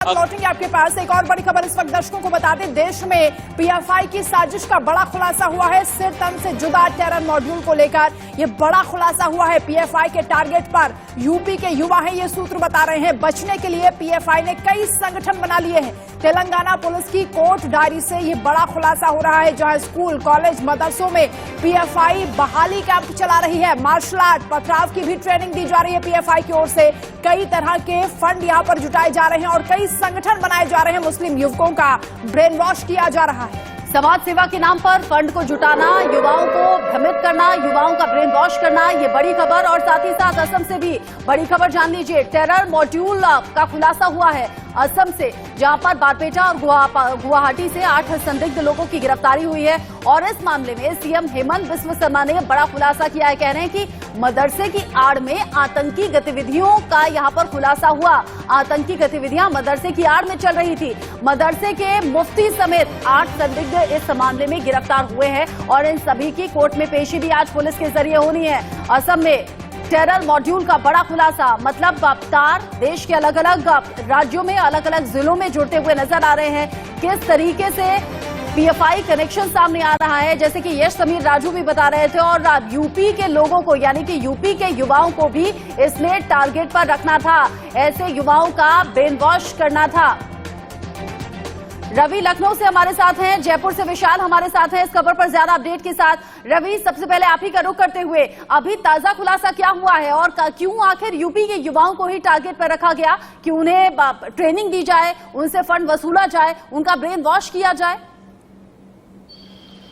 लौटेंगे आपके पास। एक और बड़ी खबर इस वक्त दर्शकों को बता दें, देश में पीएफआई की साजिश का बड़ा खुलासा हुआ है। सिर तन से जुदा टेरर मॉड्यूल को लेकर यह बड़ा खुलासा हुआ है। पीएफआई के टारगेट पर यूपी के युवा हैं, ये सूत्र बता रहे हैं। बचने के लिए पीएफआई ने कई संगठन बना लिए हैं। तेलंगाना पुलिस की कोर्ट डायरी से यह बड़ा खुलासा हो रहा है, जहां स्कूल, कॉलेज, मदरसों में पीएफआई बहाली कैंप चला रही है। मार्शल आर्ट, पथराव की भी ट्रेनिंग दी जा रही है पीएफआई की ओर से। कई तरह के फंड यहां पर जुटाए जा रहे हैं और कई संगठन बनाए जा रहे हैं। मुस्लिम युवकों का ब्रेन वॉश किया जा रहा है। समाज सेवा के नाम पर फंड को जुटाना, युवाओं को भ्रमित करना, युवाओं का ब्रेन वॉश करना, ये बड़ी खबर। और साथ ही साथ असम से भी बड़ी खबर जान लीजिए। टेरर मॉड्यूल का खुलासा हुआ है असम से, जहां पर बारपेटा और गुवाहाटी से 8 संदिग्ध लोगों की गिरफ्तारी हुई है। और इस मामले में सीएम हेमंत बिस्व शर्मा ने बड़ा खुलासा किया है। कह रहे हैं कि मदरसे की आड़ में आतंकी गतिविधियों का यहां पर खुलासा हुआ। आतंकी गतिविधियां मदरसे की आड़ में चल रही थी। मदरसे के मुफ्ती समेत 8 संदिग्ध इस मामले में गिरफ्तार हुए हैं और इन सभी की कोर्ट में पेशी भी आज पुलिस के जरिए होनी है। असम में टेरर मॉड्यूल का बड़ा खुलासा, मतलब तार देश के अलग अलग राज्यों में, अलग अलग जिलों में जुड़ते हुए नजर आ रहे हैं। किस तरीके से पीएफआई कनेक्शन सामने आ रहा है, जैसे कि यश समीर राजू भी बता रहे थे। और यूपी के लोगों को, यानी कि यूपी के युवाओं को भी इसने टारगेट पर रखना था। ऐसे युवाओं का ब्रेन वॉश करना था। रवि लखनऊ से हमारे साथ हैं, जयपुर से विशाल हमारे साथ हैं इस खबर पर ज्यादा अपडेट के साथ। रवि, सबसे पहले आप ही का रुख करते हुए, अभी ताजा खुलासा क्या हुआ है और क्यों आखिर यूपी के युवाओं को ही टारगेट पर रखा गया कि उन्हें ट्रेनिंग दी जाए, उनसे फंड वसूला जाए, उनका ब्रेन वॉश किया जाए?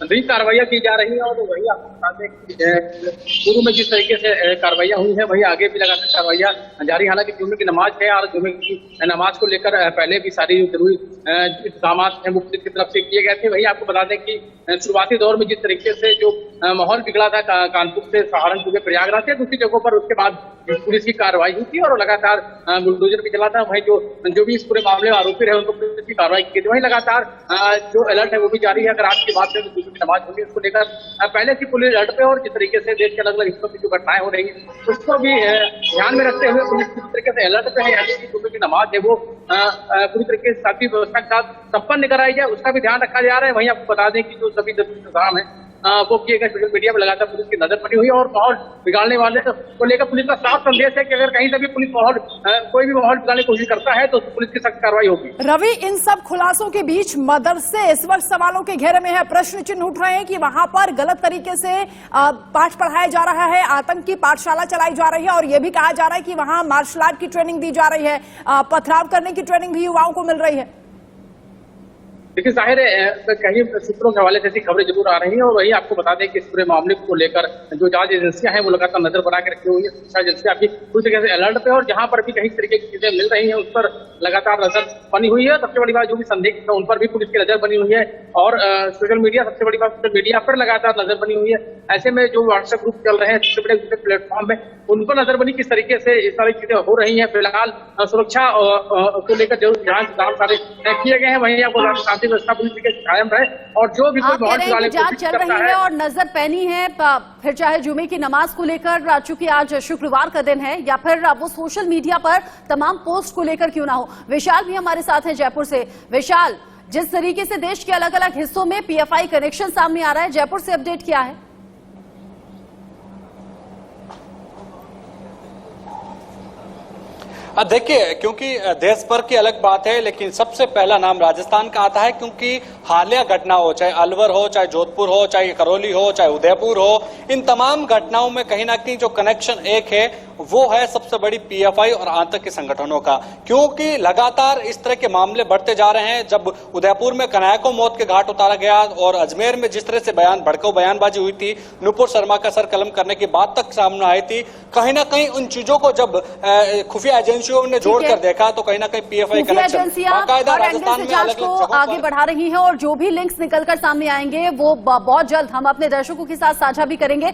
नई कार्रवाइयां की जा रही हैं और वही आपको बता दें कि शुरू में जिस तरीके से कार्रवाइयां हुई है वही आगे भी लगातार कार्रवाइयां जारी। हालांकि जुमे की नमाज है और जुमे की नमाज को लेकर पहले भी सारी जरूरी इंतजाम हैं वो पुलिस की तरफ से किए गए थे। वही आपको बता दें कि शुरुआती दौर में जिस तरीके से जो माहौल बिगड़ा था कानपुर से सहारनपुर के प्रयागराज से दूसरी जगहों पर, उसके बाद पुलिस की कार्रवाई हुई थी और लगातार बुलडोजर भी चला था। वहीं जो भी इस पूरे मामले में आरोपी रहे उनको पुलिस की कार्रवाई की थी। वहीं लगातार जो अलर्ट है वो भी जारी है। अगर आज की बात करें तो नमाज होगी, उसको लेकर पहले से पुलिस अलर्ट पे, और जिस तरीके से देश के अलग अलग हिस्सों में जो घटनाएं हो रही हैं उसको भी ध्यान में रखते हुए पुलिस पूरी तरीके से अलर्ट पे है। यानी कि सुबह की नमाज है वो पूरी तरीके से शांति व्यवस्था के साथ संपन्न कराई जाए, उसका भी ध्यान रखा जा रहा है। वहीं आपको बता दें कि जो सभी इंतजाम है वो किए गए। सोशल मीडिया पर लगातार पुलिस की नजर बनी हुई है और माहौल बिगाड़ने वाले को लेकर पुलिस का साफ संदेश है कि अगर कहीं से भी पुलिस कोई भी माहौल बिगाड़ने की कोशिश करता है तो पुलिस की सख्त कार्रवाई होगी। रवि, इन सब खुलासों के बीच मदरसे इस वक्त सवालों के घेरे में है। प्रश्न चिन्ह उठ रहे हैं कि वहां पर गलत तरीके से पाठ पढ़ाया जा रहा है, आतंकी पाठशाला चलाई जा रही है और यह भी कहा जा रहा है कि वहां मार्शल आर्ट की ट्रेनिंग दी जा रही है, पथराव करने की ट्रेनिंग भी युवाओं को मिल रही है। देखिए, जाहिर है कहीं सूत्रों के हवाले से ऐसी खबरें जरूर आ रही हैं और वही आपको बता दें कि इस पूरे मामले को लेकर जो जांच एजेंसियां हैं वो लगातार नजर बना के रखी हुई है। शिक्षा एजेंसियां भी पूरी तरीके से अलर्ट पे, और जहां पर भी कहीं तरीके की चीजें मिल रही हैं उस पर लगातार नजर बनी हुई है। सबसे बड़ी बात, जो भी संदिग्ध है उन पर भी पुलिस की नजर बनी हुई है और सोशल मीडिया, सबसे बड़ी बात सोशल मीडिया पर लगातार नजर बनी हुई है। ऐसे में जो व्हाट्सएप ग्रुप चल रहे हैं सबसे बड़े दूसरे प्लेटफॉर्म में, उन पर नजर बनी किस तरीके से इस सारी चीजें हो रही है। फिलहाल सुरक्षा को लेकर जो इंतजाम सारे किए गए हैं। वहीं आपको शांति व्यवस्था पूरी तरीके से कायम रहे और जो भी कोई जांच चल रही है और नजर पैनी है, फिर चाहे जुमे की नमाज को लेकर, चूंकि आज शुक्रवार का दिन है, या फिर वो सोशल मीडिया पर तमाम पोस्ट को लेकर क्यों ना हो। विशाल भी हमारे साथ हैं जयपुर से। विशाल, जिस तरीके से देश के अलग अलग हिस्सों में पीएफआई कनेक्शन सामने आ रहा है, जयपुर से अपडेट क्या है? देखिए, क्योंकि देश भर की अलग बात है, लेकिन सबसे पहला नाम राजस्थान का आता है, क्योंकि हालिया घटना हो, चाहे अलवर हो, चाहे जोधपुर हो, चाहे करौली हो, चाहे उदयपुर हो, इन तमाम घटनाओं में कहीं ना कहीं जो कनेक्शन एक है वो है सबसे बड़ी पीएफआई और आतंकी संगठनों का। क्योंकि लगातार इस तरह के मामले बढ़ते जा रहे हैं। जब उदयपुर में कन्हैया को मौत के घाट उतारा गया और अजमेर में जिस तरह से भड़काऊ बयानबाजी हुई थी, नुपुर शर्मा का सर कलम करने की बात तक सामने आई थी, कहीं ना कहीं उन चीजों को जब खुफिया एजेंसियों ने जोड़कर देखा तो कहीं ना कहीं पीएफआई कनेक्शन बाकायदा राजस्थान में अलग अलग आगे बढ़ा रही है और जो भी लिंक्स निकलकर सामने आएंगे वो बहुत जल्द हम अपने दर्शकों के साथ साझा भी करेंगे।